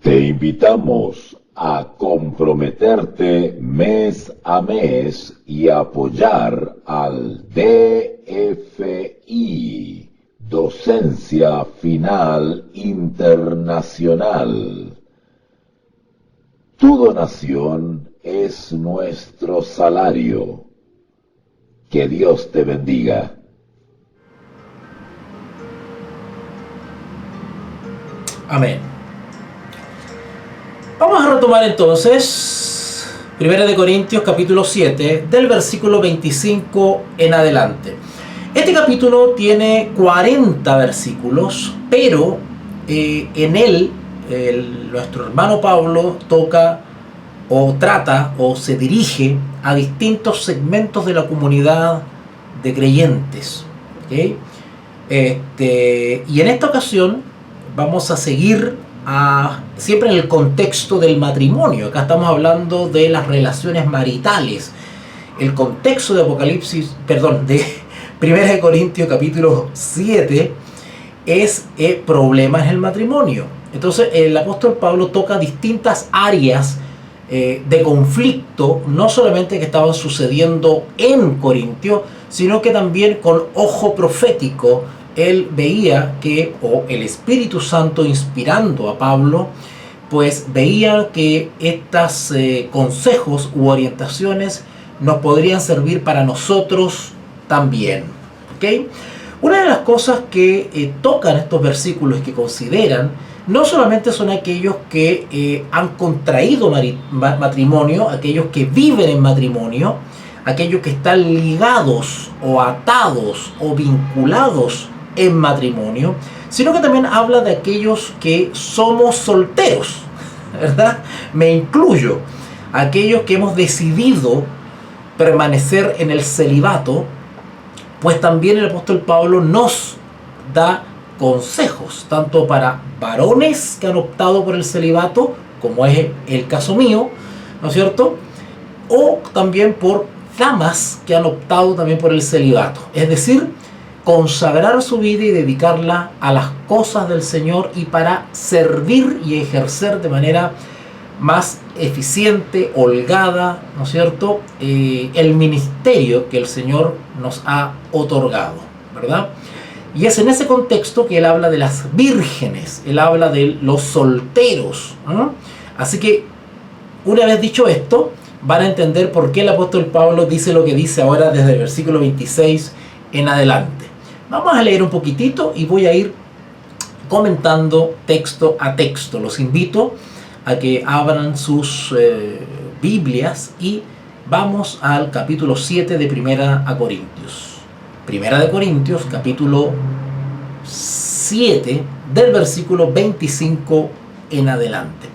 Te invitamos a comprometerte mes a mes y apoyar al DFI, Docencia Final Internacional. Tu donación es nuestro salario. Que Dios te bendiga. Amén. Vamos a retomar entonces 1 Corintios capítulo 7 del versículo 25 en adelante. Este capítulo tiene 40 versículos, pero en él nuestro hermano Pablo toca o trata o se dirige a distintos segmentos de la comunidad de creyentes. ¿Okay? Y en esta ocasión vamos a seguir siempre en el contexto del matrimonio. Acá estamos hablando de las relaciones maritales. El contexto de de 1 Corintios capítulo 7 es problemas en el matrimonio. Entonces el apóstol Pablo toca distintas áreas de conflicto, no solamente que estaban sucediendo en Corintio, sino que también con ojo profético él veía que, o el Espíritu Santo inspirando a Pablo, pues veía que estos consejos u orientaciones nos podrían servir para nosotros también. ¿Okay? Una de las cosas que tocan estos versículos y que consideran no solamente son aquellos que han contraído matrimonio, aquellos que viven en matrimonio, aquellos que están ligados o atados o vinculados en matrimonio, sino que también habla de aquellos que somos solteros, ¿verdad? Me incluyo, aquellos que hemos decidido permanecer en el celibato, pues también el apóstol Pablo nos da consejos, tanto para varones que han optado por el celibato, como es el caso mío, ¿no es cierto? O también por damas que han optado también por el celibato, es decir, consagrar su vida y dedicarla a las cosas del Señor y para servir y ejercer de manera más eficiente, holgada, ¿no es cierto?, el ministerio que el Señor nos ha otorgado, ¿verdad? Y es en ese contexto que él habla de las vírgenes, él habla de los solteros, ¿no? Así que, una vez dicho esto, van a entender por qué el apóstol Pablo dice lo que dice ahora desde el versículo 26 en adelante. Vamos a leer un poquitito y voy a ir comentando texto a texto. Los invito a que abran sus Biblias y vamos al capítulo 7 de 1 Corintios. 1 Corintios, capítulo 7, del versículo 25 en adelante.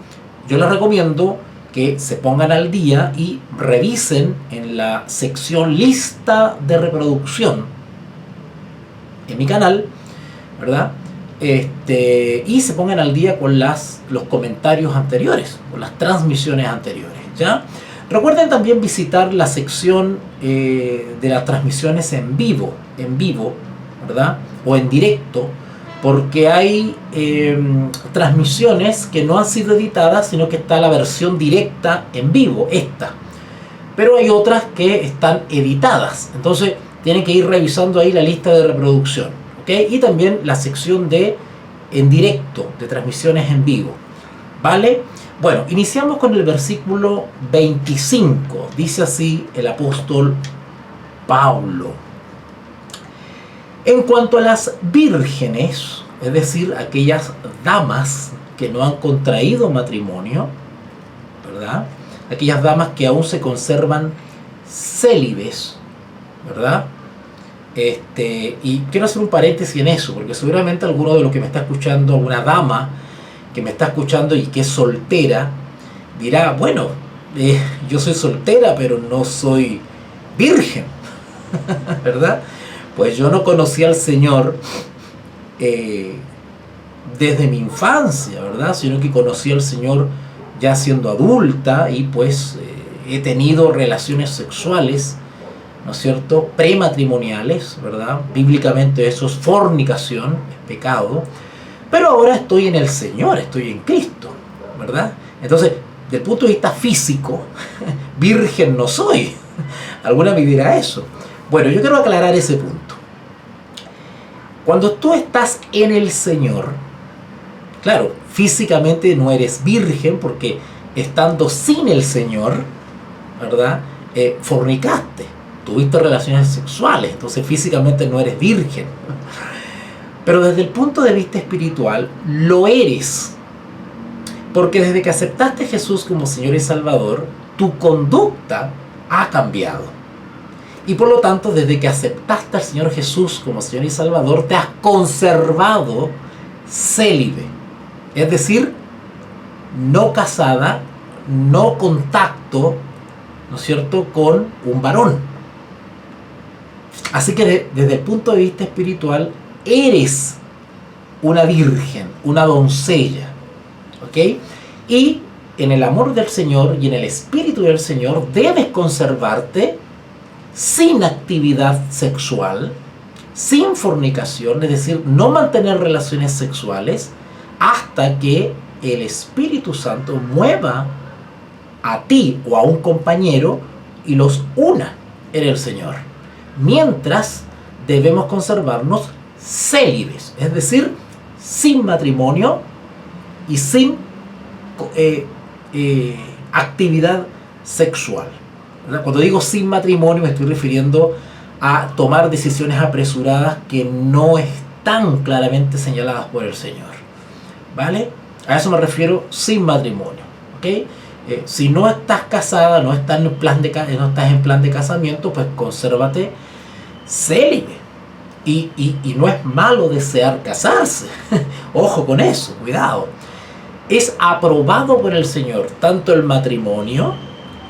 Yo les recomiendo que se pongan al día y revisen en la sección lista de reproducción en mi canal, ¿verdad? Y se pongan al día con los comentarios anteriores, con las transmisiones anteriores, ¿ya? Recuerden también visitar la sección de las transmisiones en vivo, ¿verdad? O en directo, porque hay transmisiones que no han sido editadas, sino que está la versión directa en vivo, esta. Pero hay otras que están editadas, entonces tienen que ir revisando ahí la lista de reproducción, ¿ok? Y también la sección en directo, de transmisiones en vivo, ¿vale? Bueno, iniciamos con el versículo 25. Dice así el apóstol Pablo: en cuanto a las vírgenes, es decir, aquellas damas que no han contraído matrimonio, ¿verdad? Aquellas damas que aún se conservan célibes, ¿verdad? Y quiero hacer un paréntesis en eso, porque seguramente alguno de los que me está escuchando, alguna dama que me está escuchando y que es soltera, dirá, bueno, yo soy soltera, pero no soy virgen, ¿verdad? Pues yo no conocí al Señor desde mi infancia, ¿verdad? Sino que conocí al Señor ya siendo adulta y pues he tenido relaciones sexuales, ¿no es cierto?, prematrimoniales, ¿verdad? Bíblicamente eso es fornicación, es pecado. Pero ahora estoy en el Señor, estoy en Cristo, ¿verdad? Entonces, desde el punto de vista físico, virgen no soy. Alguna me dirá eso. Bueno, yo quiero aclarar ese punto. Cuando tú estás en el Señor, claro, físicamente no eres virgen porque estando sin el Señor, ¿verdad? Fornicaste, tuviste relaciones sexuales, entonces físicamente no eres virgen. Pero desde el punto de vista espiritual, lo eres. Porque desde que aceptaste a Jesús como Señor y Salvador, tu conducta ha cambiado. Y por lo tanto, desde que aceptaste al Señor Jesús como Señor y Salvador, te has conservado célibe. Es decir, no casada, no contacto, ¿no es cierto?, con un varón. Así que desde el punto de vista espiritual, eres una virgen, una doncella. ¿Ok? Y en el amor del Señor y en el Espíritu del Señor debes conservarte sin actividad sexual, sin fornicación, es decir, no mantener relaciones sexuales hasta que el Espíritu Santo mueva a ti o a un compañero y los una en el Señor. Mientras debemos conservarnos célibes, es decir, sin matrimonio y sin actividad sexual. ¿Verdad? Cuando digo sin matrimonio me estoy refiriendo a tomar decisiones apresuradas que no están claramente señaladas por el Señor. ¿Vale? A eso me refiero sin matrimonio. ¿Ok? Si no estás casada, no estás en plan de casamiento, pues consérvate célibe. Y no es malo desear casarse. Ojo con eso, cuidado. Es aprobado por el Señor tanto el matrimonio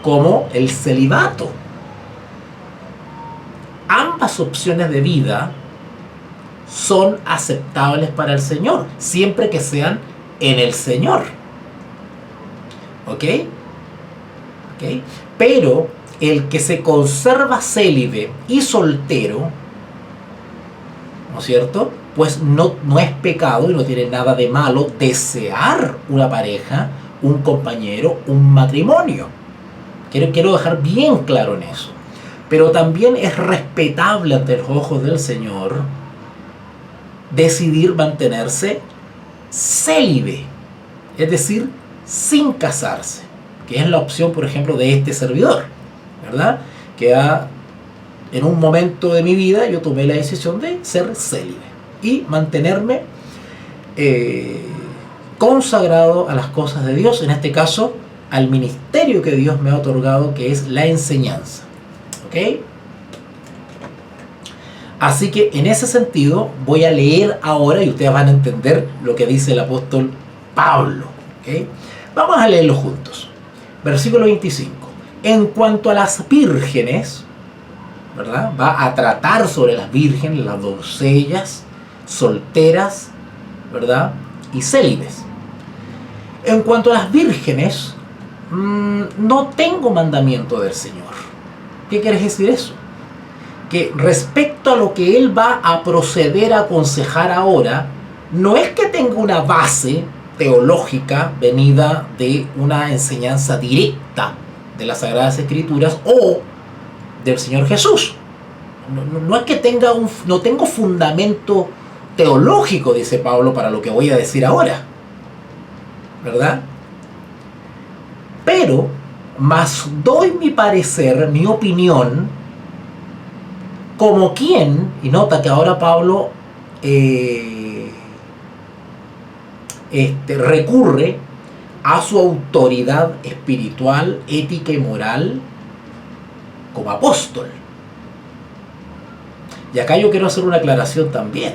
como el celibato. Ambas opciones de vida son aceptables para el Señor, siempre que sean en el Señor. ¿Ok? ¿Ok? Pero el que se conserva célibe y soltero, ¿no es cierto?, pues no es pecado y no tiene nada de malo desear una pareja, un compañero, un matrimonio. Quiero dejar bien claro en eso. Pero también es respetable ante los ojos del Señor decidir mantenerse célibe, es decir, sin casarse, que es la opción, por ejemplo, de este servidor, ¿verdad? Que en un momento de mi vida yo tomé la decisión de ser célibe y mantenerme consagrado a las cosas de Dios, en este caso al ministerio que Dios me ha otorgado, que es la enseñanza. ¿Ok? Así que en ese sentido voy a leer ahora y ustedes van a entender lo que dice el apóstol Pablo. ¿Ok? Vamos a leerlo juntos. Versículo 25. En cuanto a las vírgenes, ¿verdad? Va a tratar sobre las vírgenes, las doncellas, solteras, ¿verdad? Y célibes. En cuanto a las vírgenes, no tengo mandamiento del Señor. ¿Qué quiere decir eso? Que respecto a lo que Él va a proceder a aconsejar ahora, no es que tenga una base teológica venida de una enseñanza directa de las Sagradas Escrituras o del Señor Jesús. No es que no tengo fundamento teológico, dice Pablo, para lo que voy a decir ahora, ¿verdad? Pero más doy mi parecer, mi opinión, como quien, y nota que ahora Pablo recurre a su autoridad espiritual, ética y moral como apóstol. Y acá yo quiero hacer una aclaración también,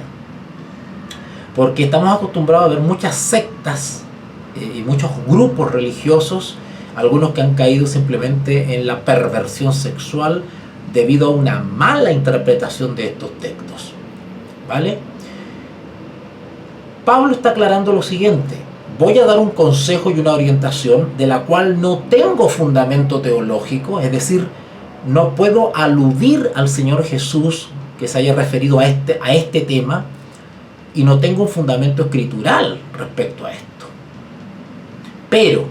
porque estamos acostumbrados a ver muchas sectas y muchos grupos religiosos, algunos que han caído simplemente en la perversión sexual debido a una mala interpretación de estos textos. ¿Vale? Pablo está aclarando lo siguiente: voy a dar un consejo y una orientación de la cual no tengo fundamento teológico, es decir, no puedo aludir al Señor Jesús que se haya referido a este tema, y no tengo un fundamento escritural respecto a esto. Pero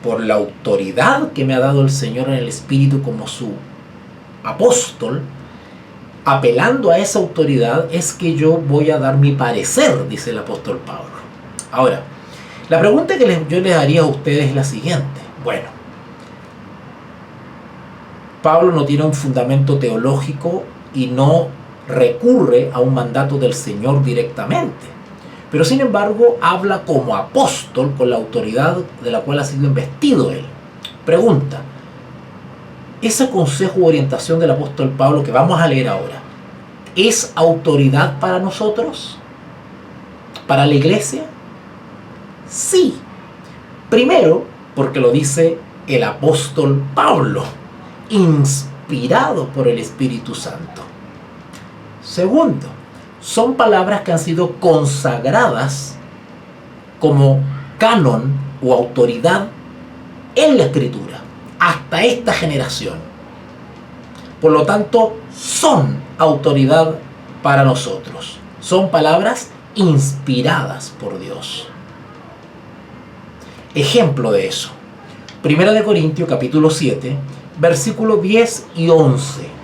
por la autoridad que me ha dado el Señor en el Espíritu como su apóstol, apelando a esa autoridad es que yo voy a dar mi parecer, dice el apóstol Pablo. Ahora, la pregunta que yo les haría a ustedes es la siguiente. Bueno, Pablo no tiene un fundamento teológico y no recurre a un mandato del Señor directamente, pero sin embargo habla como apóstol con la autoridad de la cual ha sido investido él. Pregunta: ¿ese consejo u orientación del apóstol Pablo que vamos a leer ahora es autoridad para nosotros? ¿Para la iglesia? Sí. Primero, porque lo dice el apóstol Pablo, inspirado por el Espíritu Santo. Segundo, son palabras que han sido consagradas como canon o autoridad en la Escritura hasta esta generación. Por lo tanto, son autoridad para nosotros. Son palabras inspiradas por Dios. Ejemplo de eso: 1 Corintios capítulo 7, versículos 10 y 11.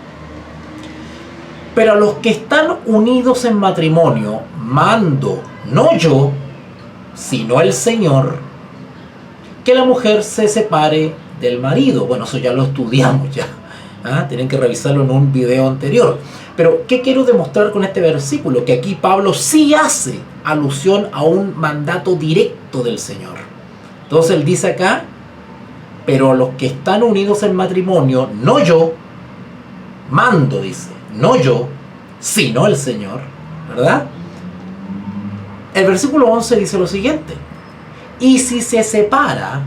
Pero a los que están unidos en matrimonio, mando, no yo, sino el Señor, que la mujer se separe del marido. Bueno, eso ya lo estudiamos ya. Tienen que revisarlo en un video anterior. Pero, ¿qué quiero demostrar con este versículo? Que aquí Pablo sí hace alusión a un mandato directo del Señor. Entonces él dice acá: pero a los que están unidos en matrimonio, no yo, mando, dice, no yo, sino el Señor, ¿verdad? El versículo 11 dice lo siguiente: y si se separa,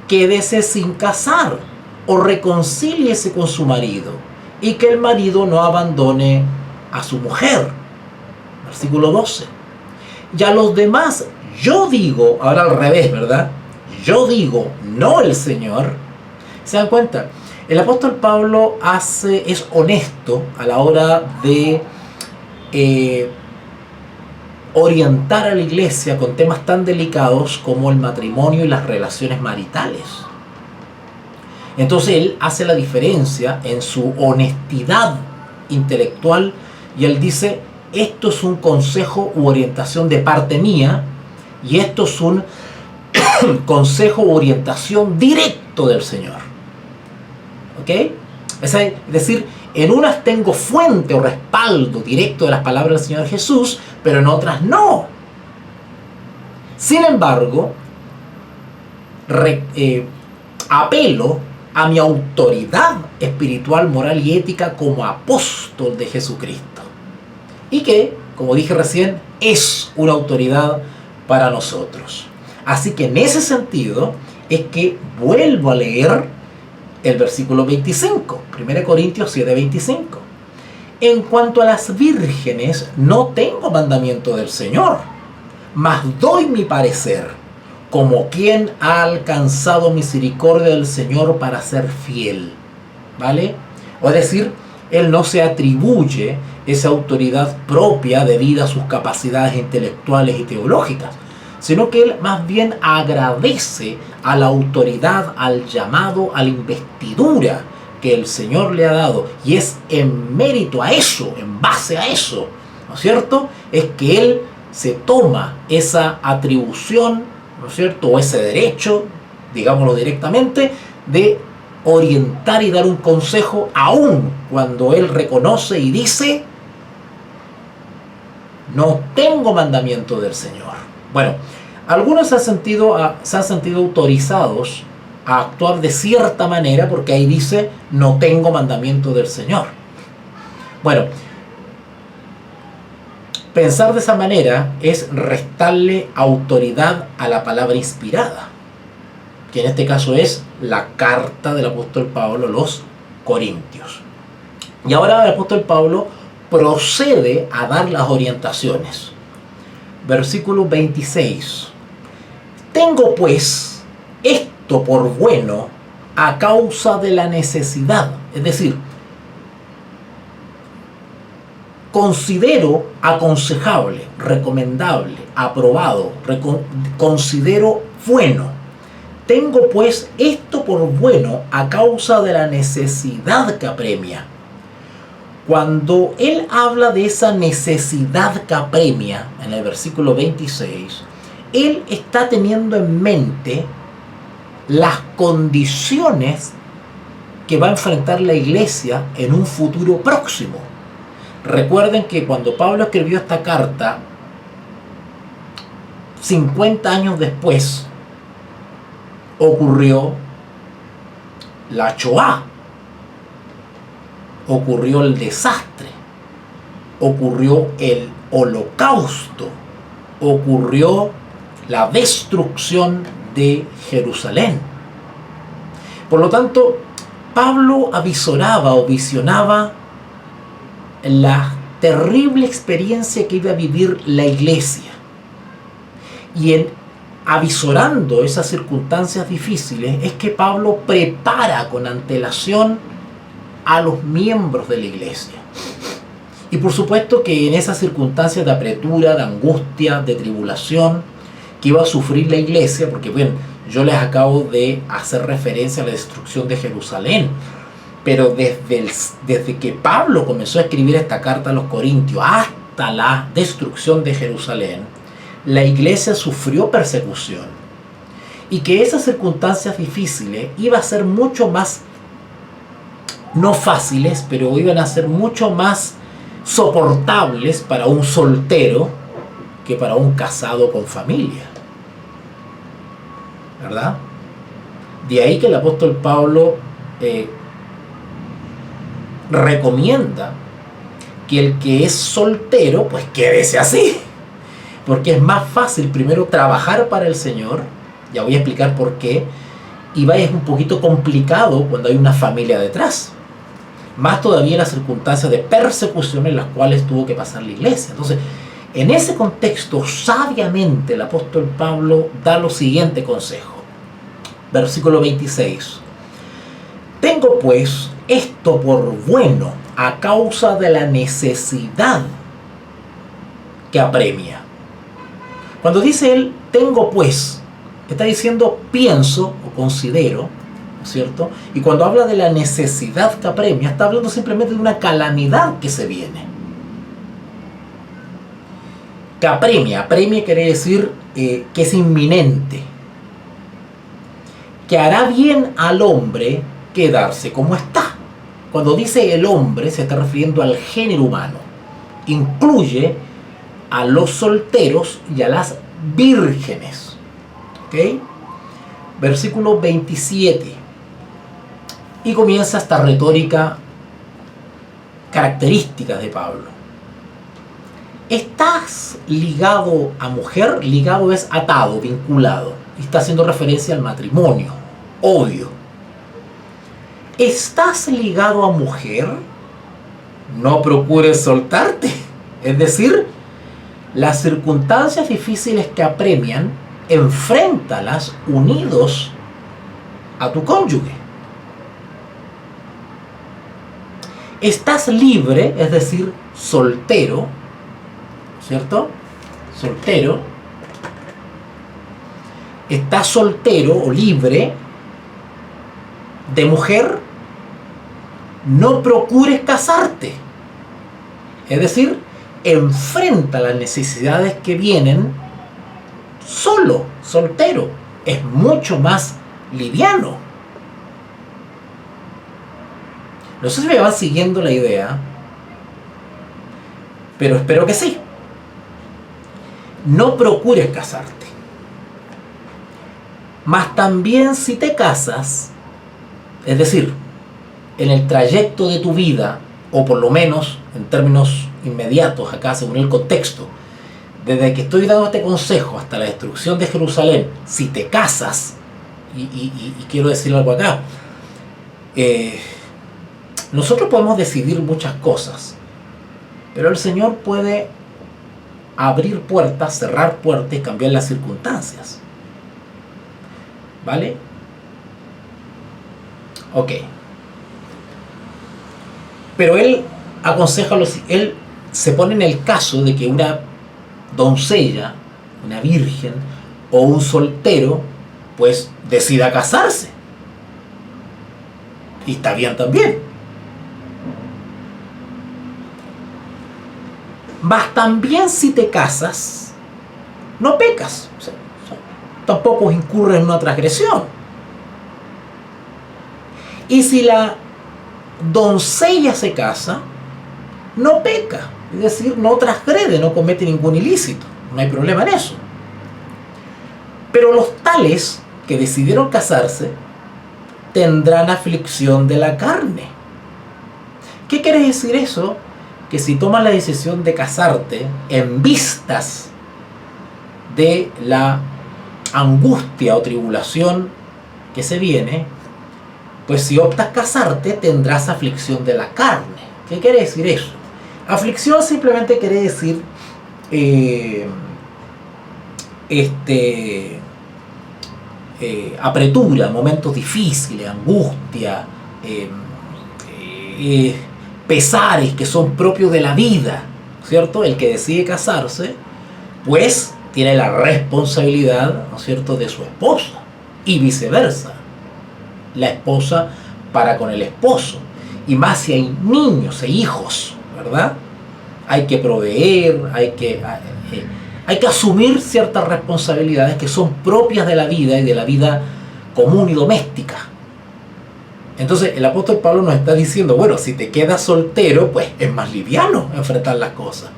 quédese sin casar o reconcíliese con su marido, y que el marido no abandone a su mujer. Versículo 12. Y a los demás yo digo, ahora al revés, ¿verdad? Yo digo, no el Señor. ¿Se dan cuenta? El apóstol Pablo es honesto a la hora de orientar a la iglesia con temas tan delicados como el matrimonio y las relaciones maritales. Entonces él hace la diferencia en su honestidad intelectual y él dice: esto es un consejo u orientación de parte mía y esto es un consejo u orientación directo del Señor. ¿Ok? Es decir, en unas tengo fuente o respaldo directo de las palabras del Señor Jesús, pero en otras no. Sin embargo, apelo a mi autoridad espiritual, moral y ética como apóstol de Jesucristo. Y que, como dije recién, es una autoridad para nosotros. Así que en ese sentido es que vuelvo a leer el versículo 25, 1 Corintios 7, 25. En cuanto a las vírgenes, no tengo mandamiento del Señor, mas doy mi parecer, como quien ha alcanzado misericordia del Señor para ser fiel. ¿Vale? O es decir, él no se atribuye esa autoridad propia debido a sus capacidades intelectuales y teológicas, sino que él más bien agradece a la autoridad, al llamado, a la investidura que el Señor le ha dado, y es en mérito a eso, en base a eso, ¿no es cierto?, es que él se toma esa atribución, ¿no es cierto?, o ese derecho, digámoslo directamente, de orientar y dar un consejo, aun cuando él reconoce y dice: no tengo mandamiento del Señor. Bueno, algunos se han sentido autorizados a actuar de cierta manera porque ahí dice: no tengo mandamiento del Señor. Bueno, pensar de esa manera es restarle autoridad a la palabra inspirada, que en este caso es la carta del apóstol Pablo a los Corintios. Y ahora el apóstol Pablo procede a dar las orientaciones. Versículo 26. Tengo pues esto por bueno a causa de la necesidad. Es decir, considero aconsejable, recomendable, aprobado, considero bueno Tengo pues esto por bueno a causa de la necesidad que apremia. Cuando él habla de esa necesidad que apremia en el versículo 26, él está teniendo en mente las condiciones que va a enfrentar la iglesia en un futuro próximo. Recuerden que cuando Pablo escribió esta carta, 50 años después, ocurrió la Shoah, ocurrió el desastre, ocurrió el holocausto, ocurrió la destrucción de Jerusalén. Por lo tanto, Pablo avisoraba o visionaba la terrible experiencia que iba a vivir la iglesia. Y en avisorando esas circunstancias difíciles es que Pablo prepara con antelación a los miembros de la iglesia. Y por supuesto que en esas circunstancias de apretura, de angustia, de tribulación que iba a sufrir la iglesia, porque bueno, yo les acabo de hacer referencia a la destrucción de Jerusalén, pero desde que Pablo comenzó a escribir esta carta a los Corintios hasta la destrucción de Jerusalén, la iglesia sufrió persecución, y que esas circunstancias difíciles iban a ser mucho más, no fáciles, pero iban a ser mucho más soportables para un soltero que para un casado con familia, ¿verdad? De ahí que el apóstol Pablo recomienda que el que es soltero pues quédese así, porque es más fácil primero trabajar para el Señor, ya voy a explicar por qué, y es un poquito complicado cuando hay una familia detrás, más todavía las circunstancias de persecución en las cuales tuvo que pasar la iglesia. Entonces, en ese contexto, sabiamente el apóstol Pablo da lo siguiente consejo. Versículo 26. Tengo pues esto por bueno a causa de la necesidad que apremia. Cuando dice él, tengo pues, está diciendo pienso o considero, ¿no es cierto? Y cuando habla de la necesidad que apremia, está hablando simplemente de una calamidad que se viene. Que apremia quiere decir que es inminente. Que hará bien al hombre quedarse como está. Cuando dice el hombre, se está refiriendo al género humano. Incluye a los solteros y a las vírgenes. ¿Ok? Versículo 27. Y comienza esta retórica característica de Pablo. ¿Estás ligado a mujer? Ligado es atado, vinculado. Y está haciendo referencia al matrimonio, obvio. ¿Estás ligado a mujer? No procures soltarte. Es decir, las circunstancias difíciles que apremian, enfréntalas unidos a tu cónyuge. Estás libre, es decir, soltero, ¿cierto? Soltero. Estás soltero o libre de mujer, no procures casarte. Es decir, enfrenta las necesidades que vienen solo, soltero. Es mucho más liviano. No sé si me van siguiendo la idea, pero espero que sí. No procures casarte. Mas también si te casas, es decir, en el trayecto de tu vida, o por lo menos en términos inmediatos acá según el contexto, desde que estoy dando este consejo hasta la destrucción de Jerusalén, si te casas, y quiero decir algo acá, nosotros podemos decidir muchas cosas, pero el Señor puede abrir puertas, cerrar puertas y cambiar las circunstancias. ¿Vale? Ok. Pero él aconseja, él se pone en el caso de que una doncella, una virgen o un soltero pues decida casarse. Y está bien también. Mas también si te casas, no pecas. O sea, tampoco incurres en una transgresión. Y si la doncella se casa, no peca. Es decir, no transgrede, no comete ningún ilícito. No hay problema en eso. Pero los tales que decidieron casarse tendrán aflicción de la carne. ¿Qué quiere decir eso? Que si tomas la decisión de casarte en vistas de la angustia o tribulación que se viene, pues si optas casarte tendrás aflicción de la carne. ¿Qué quiere decir eso? Aflicción simplemente quiere decir apretura, momentos difíciles, angustia, pesares que son propios de la vida, ¿cierto? El que decide casarse, pues tiene la responsabilidad, ¿no es cierto?, de su esposa y viceversa. La esposa para con el esposo. Y más si hay niños e hijos, ¿verdad? Hay que proveer, hay que asumir ciertas responsabilidades que son propias de la vida y de la vida común y doméstica. Entonces el apóstol Pablo nos está diciendo, bueno, si te quedas soltero, pues es más liviano enfrentar las cosas.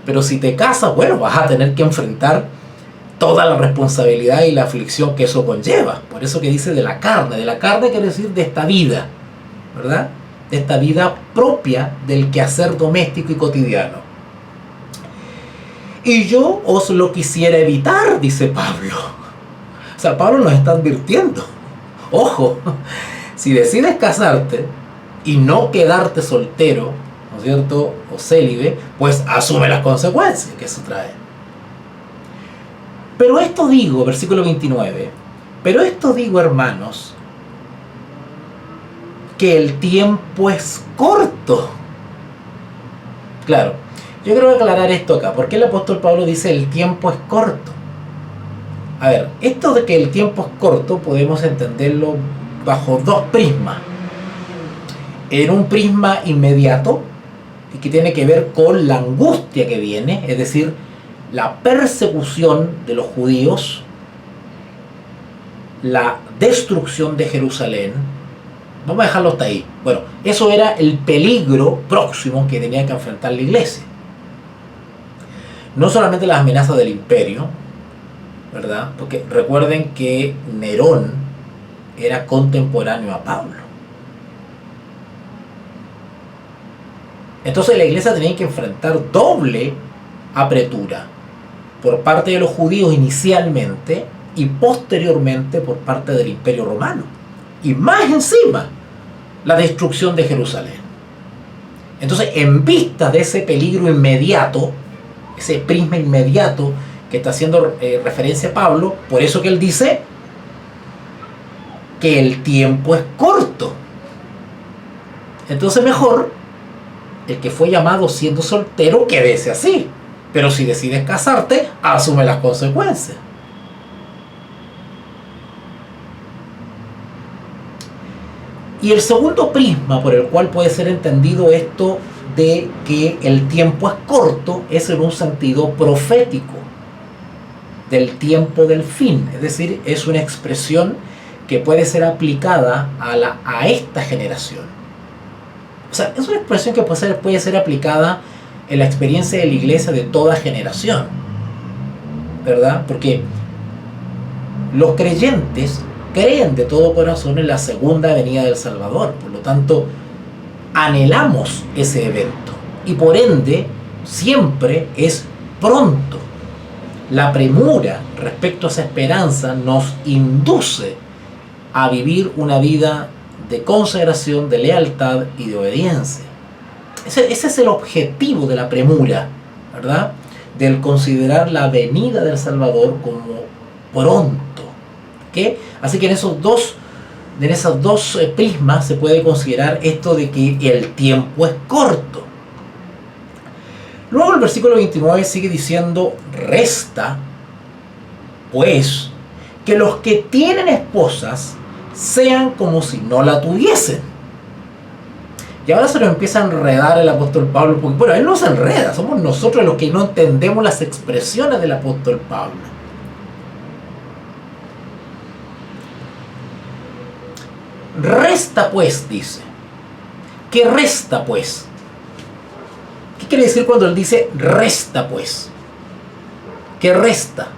Pero si te casas, bueno, vas a tener que enfrentar toda la responsabilidad y la aflicción que eso conlleva. Por eso que dice de la carne quiere decir de esta vida, ¿verdad? De esta vida propia del quehacer doméstico y cotidiano. Y yo os lo quisiera evitar, dice Pablo. O sea, Pablo nos está advirtiendo. Ojo, si decides casarte y no quedarte soltero, ¿no es cierto?, o célibe, pues asume las consecuencias que eso trae. Pero esto digo, versículo 29, pero esto digo, hermanos, que el tiempo es corto. Claro, yo quiero aclarar esto acá. ¿Por qué el apóstol Pablo dice el tiempo es corto? A ver, esto de que el tiempo es corto podemos entenderlo bajo dos prismas. En un prisma inmediato, y que tiene que ver con la angustia que viene, es decir, la persecución de los judíos, la destrucción de Jerusalén. Vamos a dejarlo hasta ahí. Bueno, eso era el peligro próximo que tenía que enfrentar la iglesia. No solamente las amenazas del imperio, ¿verdad? Porque recuerden que Nerón era contemporáneo a Pablo. Entonces la iglesia tenía que enfrentar doble apretura por parte de los judíos inicialmente y posteriormente por parte del imperio romano. Y más encima, la destrucción de Jerusalén. Entonces, en vista de ese peligro inmediato, ese prisma inmediato que está haciendo referencia a Pablo, por eso que él dice que el tiempo es corto. Entonces mejor el que fue llamado siendo soltero quédese así, pero si decides casarte, asume las consecuencias. Y el segundo prisma por el cual puede ser entendido esto de que el tiempo es corto es en un sentido profético del tiempo del fin, es decir, es una expresión que puede ser aplicada a esta generación. O sea, es una expresión que puede ser aplicada en la experiencia de la iglesia de toda generación, ¿verdad? Porque los creyentes creen de todo corazón en la segunda venida del Salvador, por lo tanto anhelamos ese evento y por ende siempre es pronto. La premura respecto a esa esperanza nos induce a vivir una vida de consagración, de lealtad y de obediencia. Ese es el objetivo de la premura, ¿verdad? Del considerar la venida del Salvador como pronto. ¿Qué? Así que en esos dos prismas se puede considerar esto de que el tiempo es corto. Luego el versículo 29 sigue diciendo: resta, pues, que los que tienen esposas sean como si no la tuviesen. Y ahora se nos empieza a enredar el apóstol Pablo, porque bueno, él no se enreda, somos nosotros los que no entendemos las expresiones del apóstol Pablo. Resta pues, dice. ¿Qué resta pues? ¿Qué quiere decir cuando él dice resta pues? ¿Qué resta?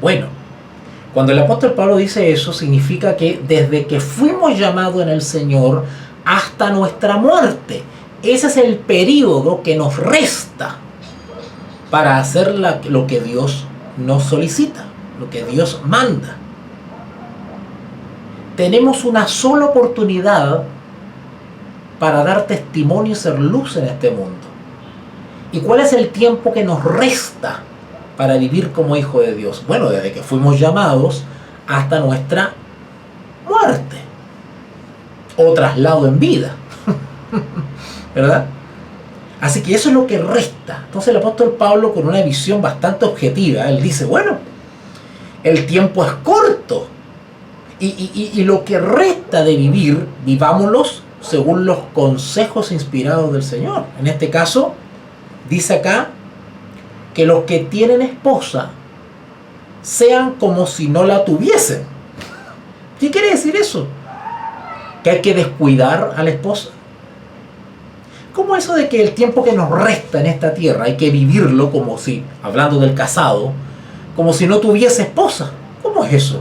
Bueno, cuando el apóstol Pablo dice eso, significa que desde que fuimos llamados en el Señor hasta nuestra muerte, ese es el periodo que nos resta para hacer lo que Dios nos solicita, lo que Dios manda. Tenemos una sola oportunidad para dar testimonio y ser luz en este mundo. ¿Y cuál es el tiempo que nos resta para vivir como hijos de Dios? Bueno, desde que fuimos llamados hasta nuestra muerte o traslado en vida. ¿Verdad? Así que eso es lo que resta. Entonces el apóstol Pablo, con una visión bastante objetiva, él dice, bueno, el tiempo es corto y lo que resta de vivir, vivámoslos según los consejos inspirados del Señor. En este caso, dice acá que los que tienen esposa sean como si no la tuviesen. ¿Qué quiere decir eso? ¿Que hay que descuidar a la esposa? ¿Cómo eso de que el tiempo que nos resta en esta tierra hay que vivirlo como si, hablando del casado, como si no tuviese esposa? ¿Cómo es eso?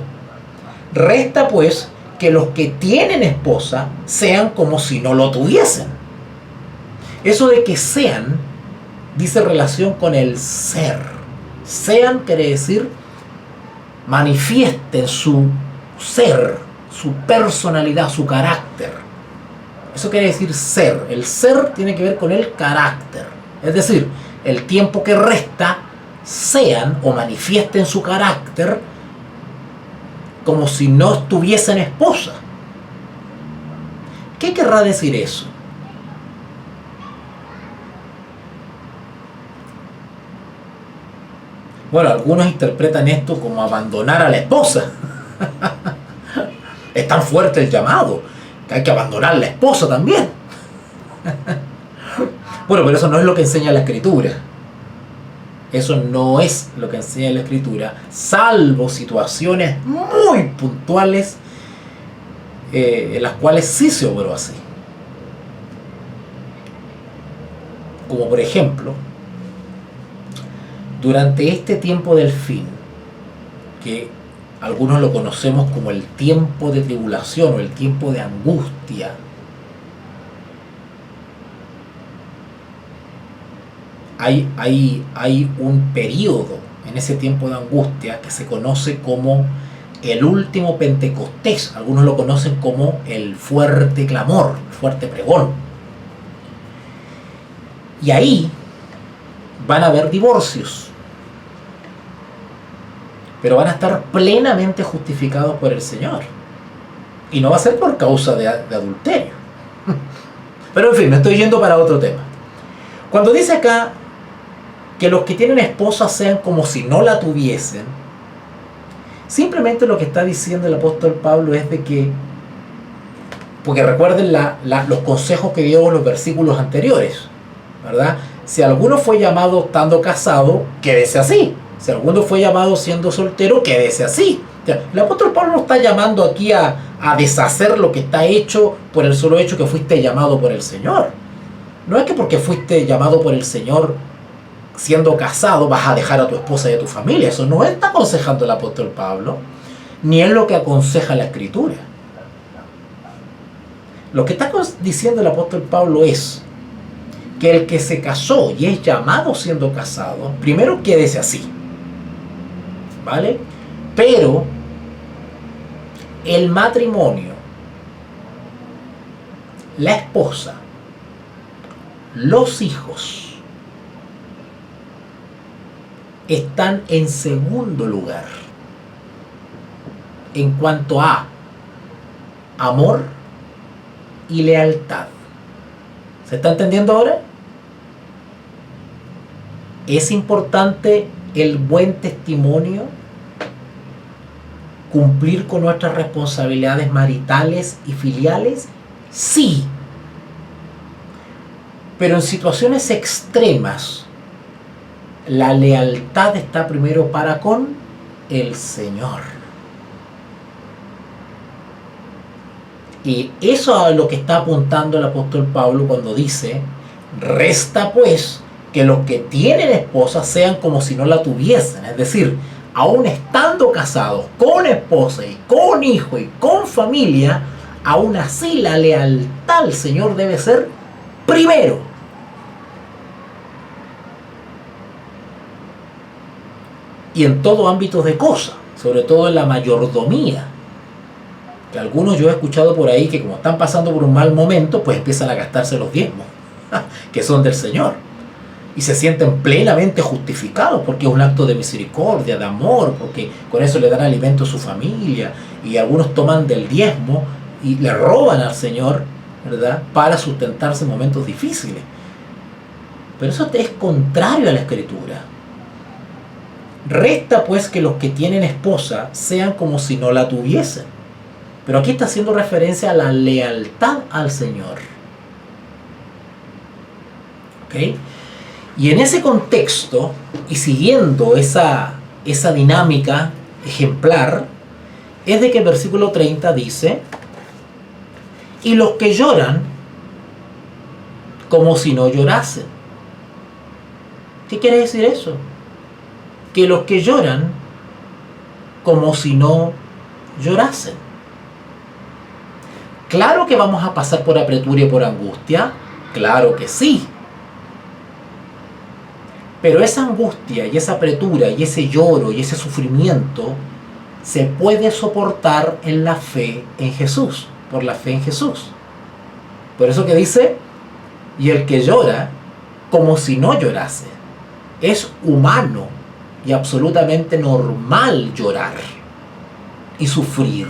Resta pues que los que tienen esposa sean como si no lo tuviesen. Eso de que sean dice relación con el ser. Sean quiere decir manifiesten su ser, su personalidad, su carácter. Eso quiere decir ser. El ser tiene que ver con el carácter. Es decir, el tiempo que resta sean o manifiesten su carácter como si no tuviesen esposa. ¿Qué querrá decir eso? Bueno, algunos interpretan esto como abandonar a la esposa. Es tan fuerte el llamado que hay que abandonar a la esposa también. Bueno, pero eso no es lo que enseña la Escritura. Eso no es lo que enseña la Escritura, salvo situaciones muy puntuales en las cuales sí se obró así. Como por ejemplo, durante este tiempo del fin, que algunos lo conocemos como el tiempo de tribulación o el tiempo de angustia, hay un periodo en ese tiempo de angustia que se conoce como el último Pentecostés. Algunos lo conocen como el fuerte clamor, el fuerte pregón. Y ahí van a haber divorcios, pero van a estar plenamente justificados por el Señor. Y no va a ser por causa de adulterio. Pero en fin, me estoy yendo para otro tema. Cuando dice acá que los que tienen esposa sean como si no la tuviesen, simplemente lo que está diciendo el apóstol Pablo es de que, porque recuerden los consejos que dio en los versículos anteriores, ¿verdad? Si alguno fue llamado estando casado, quédese así. Si alguno fue llamado siendo soltero, quédese así. O sea, el apóstol Pablo no está llamando aquí a deshacer lo que está hecho por el solo hecho que fuiste llamado por el Señor. No es que porque fuiste llamado por el Señor siendo casado vas a dejar a tu esposa y a tu familia. Eso no está aconsejando el apóstol Pablo, ni es lo que aconseja la Escritura. Lo que está diciendo el apóstol Pablo es que el que se casó y es llamado siendo casado, primero quédese así, ¿vale? Pero el matrimonio, la esposa, los hijos están en segundo lugar en cuanto a amor y lealtad. ¿Se está entendiendo ahora? Es importante el buen testimonio, cumplir con nuestras responsabilidades maritales y filiales? Sí. Pero en situaciones extremas, la lealtad está primero para con el Señor. Y eso es a lo que está apuntando el apóstol Pablo cuando dice: resta pues que los que tienen esposa sean como si no la tuviesen. Es decir, aún estando casados, con esposa y con hijo y con familia, aún así la lealtad al Señor debe ser primero. Y en todo ámbito de cosas, sobre todo en la mayordomía. Que algunos yo he escuchado por ahí que como están pasando por un mal momento, pues empiezan a gastarse los diezmos, que son del Señor. Y se sienten plenamente justificados porque es un acto de misericordia, de amor, porque con eso le dan alimento a su familia. Y algunos toman del diezmo y le roban al Señor, ¿verdad?, para sustentarse en momentos difíciles. Pero eso es contrario a la Escritura. Resta pues que los que tienen esposa sean como si no la tuviesen. Pero aquí está haciendo referencia a la lealtad al Señor. ¿Ok? Y en ese contexto, y siguiendo esa dinámica ejemplar, es de que el versículo 30 dice: y los que lloran como si no llorasen. ¿Qué quiere decir eso? Que los que lloran como si no llorasen. Claro que vamos a pasar por apretura y por angustia, claro que sí. Pero esa angustia y esa apretura y ese lloro y ese sufrimiento se puede soportar en la fe en Jesús, por la fe en Jesús. Por eso que dice: y el que llora como si no llorase. Es humano y absolutamente normal llorar y sufrir.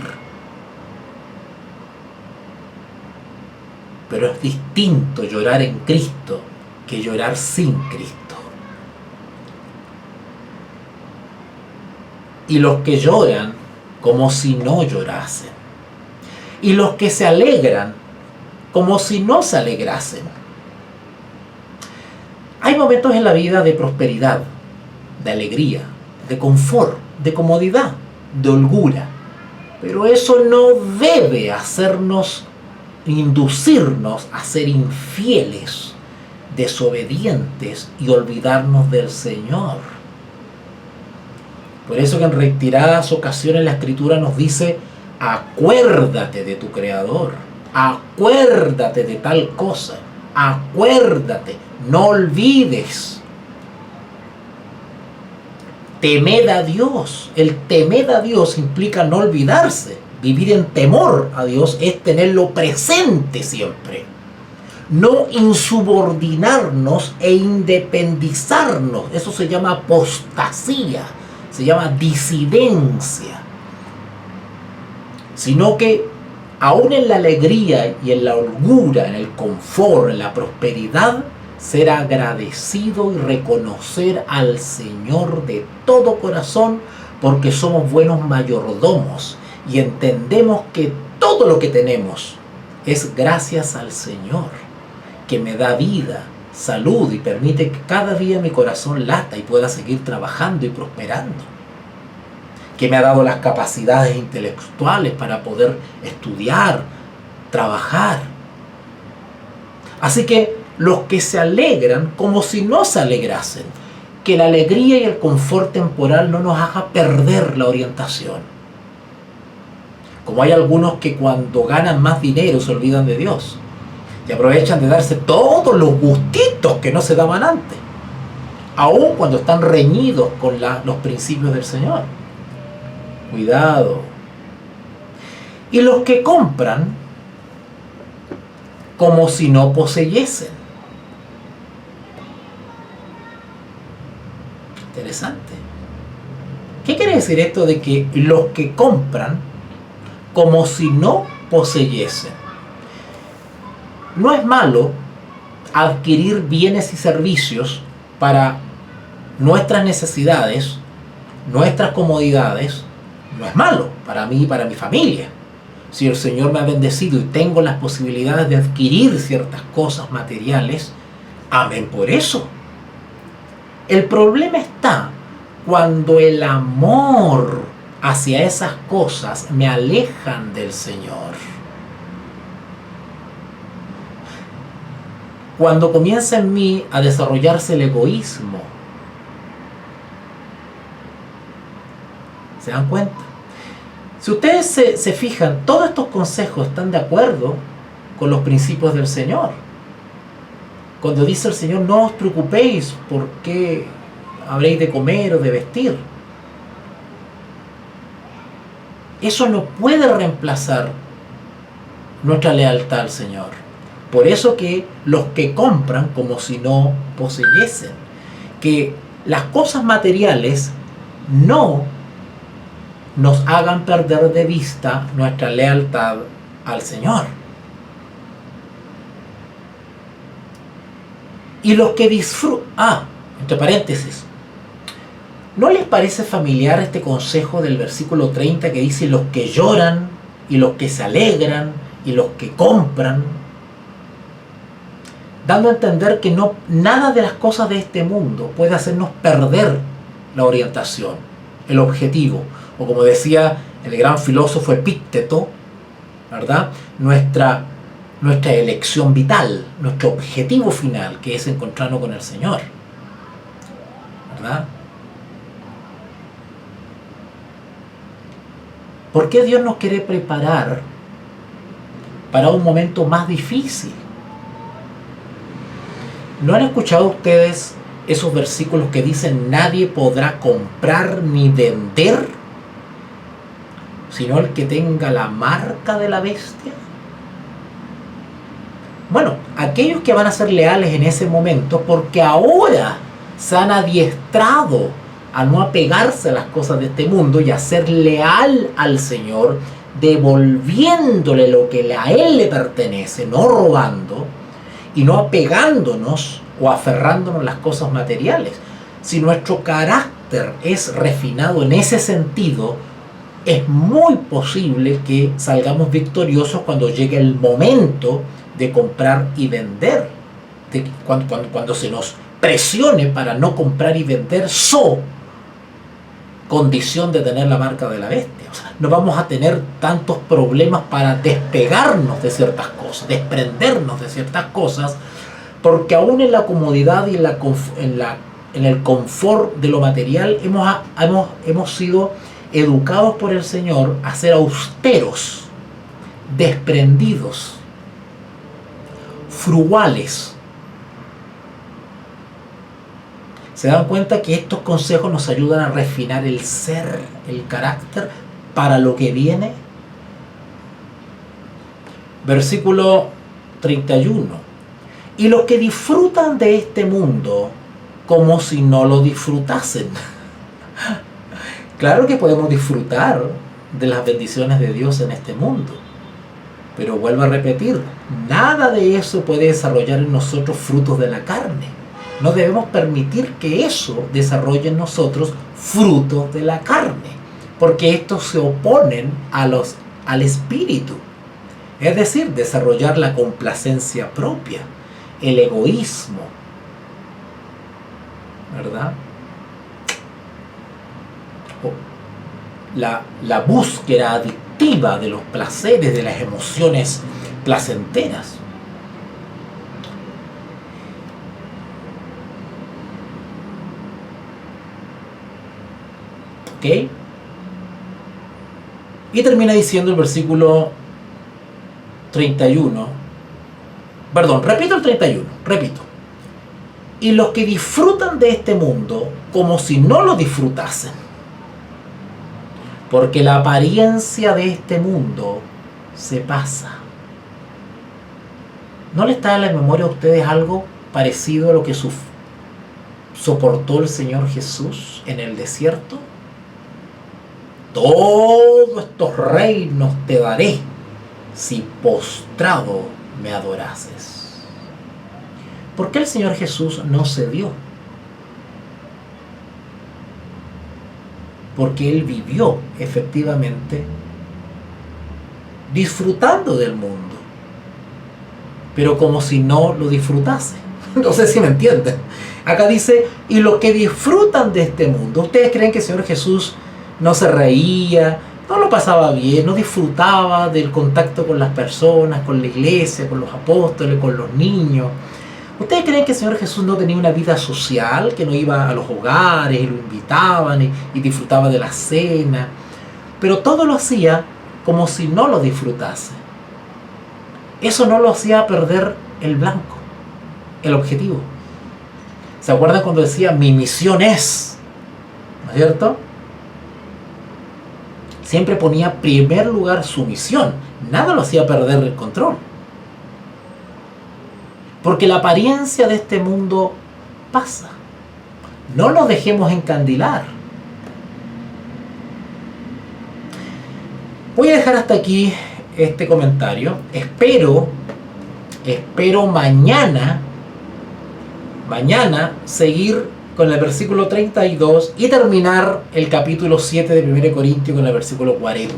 Pero es distinto llorar en Cristo que llorar sin Cristo. Y los que lloran como si no llorasen. Y los que se alegran como si no se alegrasen. Hay momentos en la vida de prosperidad, de alegría, de confort, de comodidad, de holgura. Pero eso no debe inducirnos a ser infieles, desobedientes y olvidarnos del Señor. Por eso que en reiteradas ocasiones la Escritura nos dice: acuérdate de tu Creador, acuérdate de tal cosa, acuérdate, no olvides. Temed a Dios. El temed a Dios implica no olvidarse. Vivir en temor a Dios es tenerlo presente siempre. No insubordinarnos e independizarnos. Eso se llama apostasía. Se llama disidencia. Sino que aún en la alegría y en la holgura, en el confort, en la prosperidad, ser agradecido y reconocer al Señor de todo corazón, porque somos buenos mayordomos y entendemos que todo lo que tenemos es gracias al Señor, que me da vida, salud y permite que cada día mi corazón lata y pueda seguir trabajando y prosperando, que me ha dado las capacidades intelectuales para poder estudiar, trabajar. Así que los que se alegran como si no se alegrasen, que la alegría y el confort temporal no nos haga perder la orientación. Como hay algunos que cuando ganan más dinero se olvidan de Dios y aprovechan de darse todos los gustitos que no se daban antes, aun cuando están reñidos con los principios del Señor. Cuidado. Y los que compran como si no poseyesen. Interesante. ¿Qué quiere decir esto de que los que compran como si no poseyesen? No es malo adquirir bienes y servicios para nuestras necesidades, nuestras comodidades, no es malo para mí y para mi familia. Si el Señor me ha bendecido y tengo las posibilidades de adquirir ciertas cosas materiales, amén por eso. El problema está cuando el amor hacia esas cosas me alejan del Señor. Cuando comienza en mí a desarrollarse el egoísmo. ¿Se dan cuenta? Si ustedes se fijan, todos estos consejos están de acuerdo con los principios del Señor. Cuando dice el Señor, no os preocupéis por qué habréis de comer o de vestir. Eso no puede reemplazar nuestra lealtad al Señor. Por eso que los que compran como si no poseyesen, que las cosas materiales no nos hagan perder de vista nuestra lealtad al Señor. Y los que disfrutan, entre paréntesis, ¿no les parece familiar este consejo del versículo 30 que dice los que lloran y los que se alegran y los que compran? Dando a entender que nada de las cosas de este mundo puede hacernos perder la orientación, el objetivo, o como decía el gran filósofo Epícteto, ¿verdad? Nuestra elección vital, nuestro objetivo final, que es encontrarnos con el Señor, ¿verdad? ¿Por qué Dios nos quiere preparar para un momento más difícil? ¿No han escuchado ustedes esos versículos que dicen nadie podrá comprar ni vender sino el que tenga la marca de la bestia? Bueno, aquellos que van a ser leales en ese momento, porque ahora se han adiestrado a no apegarse a las cosas de este mundo y a ser leal al Señor, devolviéndole lo que a Él le pertenece, no robando, y no apegándonos o aferrándonos a las cosas materiales. Si nuestro carácter es refinado en ese sentido, es muy posible que salgamos victoriosos cuando llegue el momento de comprar y vender. Cuando se nos presione para no comprar y vender, condición de tener la marca de la bestia. O sea, no vamos a tener tantos problemas para despegarnos de ciertas cosas, desprendernos de ciertas cosas, porque aún en la comodidad y en el confort de lo material hemos sido educados por el Señor a ser austeros, desprendidos, frugales. ¿Se dan cuenta que estos consejos nos ayudan a refinar el ser, el carácter, para lo que viene? Versículo 31. Y los que disfrutan de este mundo como si no lo disfrutasen. Claro que podemos disfrutar de las bendiciones de Dios en este mundo, pero vuelvo a repetir, nada de eso puede desarrollar en nosotros frutos de la carne. No debemos permitir que eso desarrolle en nosotros frutos de la carne, porque estos se oponen al espíritu. Es decir, desarrollar la complacencia propia, el egoísmo, ¿verdad? La búsqueda adictiva de los placeres, de las emociones placenteras. ¿Ok? Y termina diciendo el versículo 31. Perdón, repito el 31, repito. Y los que disfrutan de este mundo como si no lo disfrutasen, porque la apariencia de este mundo se pasa. ¿No le está en la memoria a ustedes algo parecido a lo que soportó el Señor Jesús en el desierto? Todos estos reinos te daré si postrado me adorases. ¿Por qué el Señor Jesús no cedió? porque él vivió efectivamente disfrutando del mundo, pero como si no lo disfrutase. No sé si me entienden. Acá dice, y los que disfrutan de este mundo. ¿Ustedes creen que el Señor Jesús no se reía, no lo pasaba bien, no disfrutaba del contacto con las personas, con la iglesia, con los apóstoles, con los niños? ¿Ustedes creen que el Señor Jesús no tenía una vida social, que no iba a los hogares y lo invitaban y disfrutaba de la cena? Pero todo lo hacía como si no lo disfrutase. Eso no lo hacía perder el blanco, el objetivo. ¿Se acuerdan cuando decía, mi misión es? ¿No es cierto? Siempre ponía en primer lugar su misión. Nada lo hacía perder el control. Porque la apariencia de este mundo pasa. No nos dejemos encandilar. Voy a dejar hasta aquí este comentario. Espero mañana seguir con el versículo 32 y terminar el capítulo 7 de 1 Corintios con el versículo 40.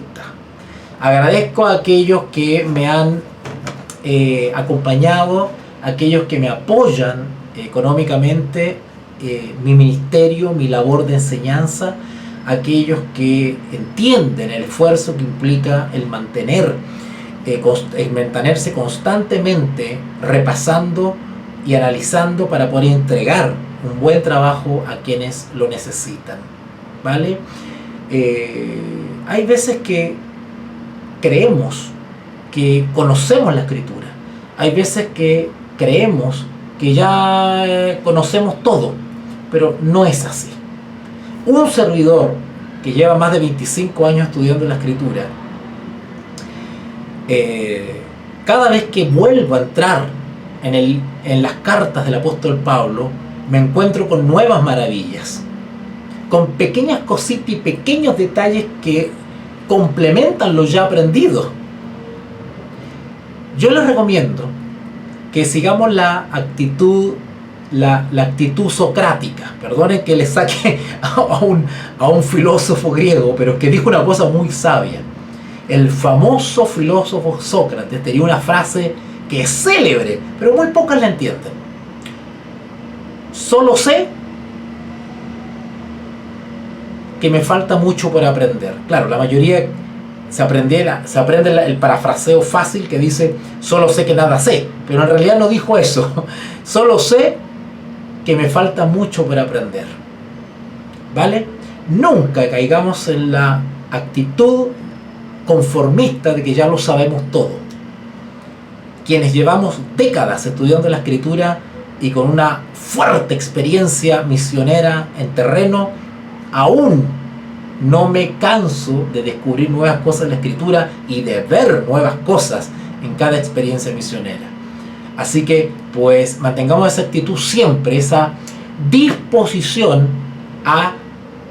Agradezco a aquellos que me han acompañado, aquellos que me apoyan económicamente, mi ministerio, mi labor de enseñanza, aquellos que entienden el esfuerzo que implica el mantenerse constantemente repasando y analizando para poder entregar un buen trabajo a quienes lo necesitan, ¿vale? Hay veces que creemos que conocemos la Escritura, hay veces que creemos que ya conocemos todo, pero no es así. Un servidor que lleva más de 25 años estudiando la Escritura, cada vez que vuelvo a entrar en las cartas del apóstol Pablo, me encuentro con nuevas maravillas, con pequeñas cositas y pequeños detalles que complementan lo ya aprendido. Yo les recomiendo que sigamos la actitud socrática. Perdonen que le saque a un filósofo griego, pero que dijo una cosa muy sabia. El famoso filósofo Sócrates tenía una frase que es célebre, pero muy pocas la entienden. Solo sé que me falta mucho por aprender. Claro, la mayoría se aprende el parafraseo fácil que dice, solo sé que nada sé, pero en realidad no dijo eso. Solo sé que me falta mucho por aprender. ¿Vale? Nunca caigamos en la actitud conformista de que ya lo sabemos todo. Quienes llevamos décadas estudiando la Escritura y con una fuerte experiencia misionera en terreno, aún no me canso de descubrir nuevas cosas en la Escritura y de ver nuevas cosas en cada experiencia misionera. Así que, pues, mantengamos esa actitud siempre, esa disposición a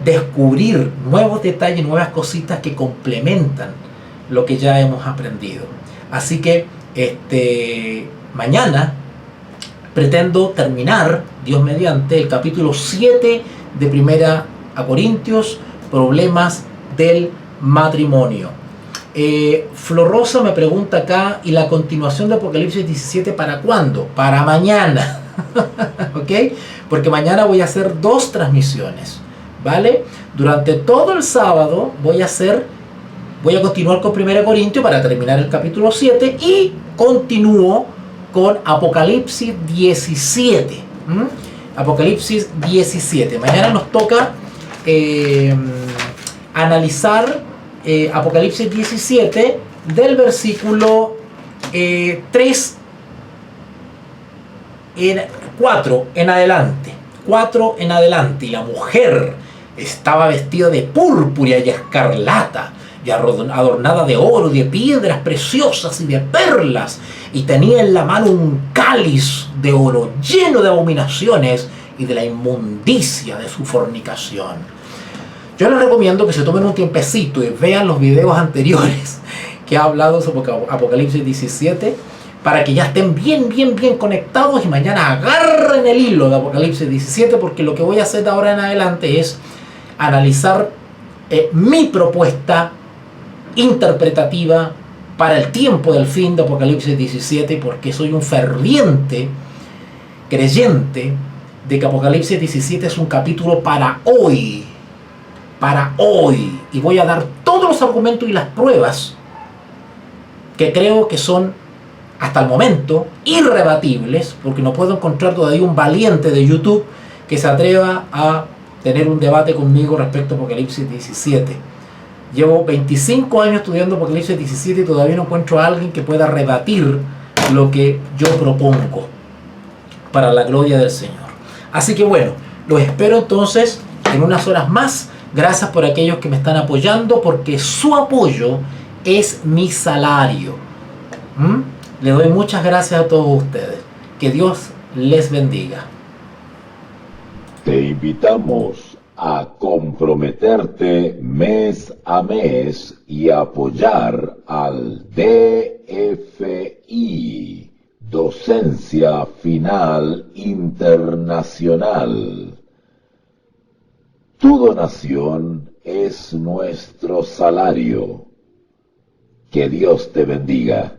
descubrir nuevos detalles, nuevas cositas que complementan lo que ya hemos aprendido. Así que, mañana pretendo terminar, Dios mediante, el capítulo 7 de 1 Corintios, problemas del matrimonio. Flor Rosa me pregunta acá, ¿y la continuación de Apocalipsis 17 para cuándo? Para mañana. ¿Ok? Porque mañana voy a hacer 2 transmisiones, ¿vale? Durante todo el sábado voy a continuar con 1 Corintios para terminar el capítulo 7 y continúo con Apocalipsis 17. Apocalipsis 17. Mañana nos toca analizar Apocalipsis 17 del versículo 4 en adelante. 4 en adelante. Y la mujer estaba vestida de púrpura y escarlata, y adornada de oro, de piedras preciosas y de perlas, y tenía en la mano un cáliz de oro lleno de abominaciones y de la inmundicia de su fornicación. Yo les recomiendo que se tomen un tiempecito y vean los videos anteriores que ha hablado sobre Apocalipsis 17, para que ya estén bien conectados y mañana agarren el hilo de Apocalipsis 17, porque lo que voy a hacer de ahora en adelante es analizar mi propuesta interpretativa para el tiempo del fin de Apocalipsis 17, porque soy un ferviente creyente de que Apocalipsis 17 es un capítulo para hoy, y voy a dar todos los argumentos y las pruebas que creo que son hasta el momento irrebatibles, porque no puedo encontrar todavía un valiente de YouTube que se atreva a tener un debate conmigo respecto a Apocalipsis 17. Llevo 25 años estudiando Apocalipsis 17 y todavía no encuentro a alguien que pueda rebatir lo que yo propongo para la gloria del Señor. Así que bueno, los espero entonces en unas horas más. Gracias por aquellos que me están apoyando, porque su apoyo es mi salario. Le doy muchas gracias a todos ustedes. Que Dios les bendiga. Te invitamos a comprometerte mes a mes y apoyar al DFI, Docencia Final Internacional. Tu donación es nuestro salario. Que Dios te bendiga.